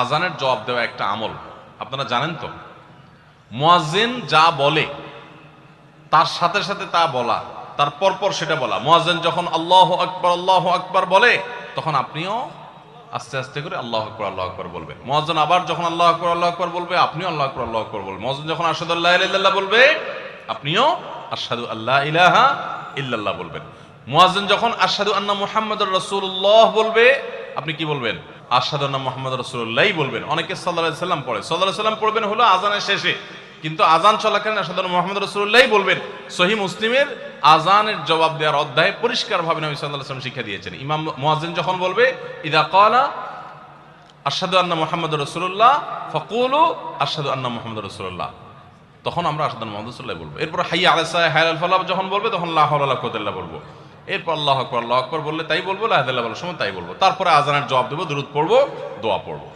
আজানের জবাব দেওয়া একটা আমল, আপনারা জানেন তো। মুয়াজ্জিন যা বলে তার সাথে সাথে তা বলা, তার পরপর সেটা বলা। মুয়াজ্জিন যখন আল্লাহু আকবার বলে, তখন আপনিও আস্তে আস্তে করে আল্লাহু আকবার বলবেন। মুয়াজ্জিন আবার যখন আল্লাহু আকবার বলবে, আপনিও আল্লাহু আকবার বলবেন। মুয়াজ্জিন যখন আশহাদু আল্লা ইলাহা ইল্লাল্লাহ বলবে, আপনিও আশহাদু আল্লা ইলাহা ইল্লাল্লাহ বলবেন। মুয়াজ্জিন যখন আশহাদু আন্না মুহাম্মাদুর রাসূলুল্লাহ বলবে, আপনি কি বলবেন? আশহাদু আন্না মুহাম্মাদুর রাসূলুল্লাহই বলবেন। অনেকে সাল্লাল্লাহু আলাইহি সাল্লাম পড়ে, সাল্লাল্লাহু আলাইহি সাল্লাম পড়বেন হলো আযানের শেষে, কিন্তু আযান চলাকালীন আশহাদু আন্না মুহাম্মাদুর রাসূলুল্লাহই বলবেন। সহিহ মুসলিমের আযানের জবাব দেওয়ার অধ্যায়ে পরিষ্কারভাবে নবী সাল্লাল্লাহু আলাইহি ওয়াসাল্লাম শিক্ষা দিয়েছেন। ইমাম মুয়াজ্জিন যখন বলবে, ইযা ক্বালা আশহাদু আন্না মুহাম্মাদুর রাসূলুল্লাহ ফাকুলু আশহাদু আন্না মুহাম্মাদুর রাসূলুল্লাহ, তখন আমরা আশহাদু আন্না মুহাম্মাদুর রাসূলুল্লাহ বলবো। এরপর হাইয়া আলাস সালাহ হাইয়া আল ফালাহ যখন বলবে, তখন লা হাওলা ওয়ালা কুওয়াতা ইল্লা বলবো। এরপর আল্লাহু আকবার বললে তাই বলবো, লা ইলাহা ইল্লাল্লাহ বলার সময় তাই বলবো। তারপরে আযানের জবাব দেবো, দুরূদ পড়বো, দোয়া পড়বো।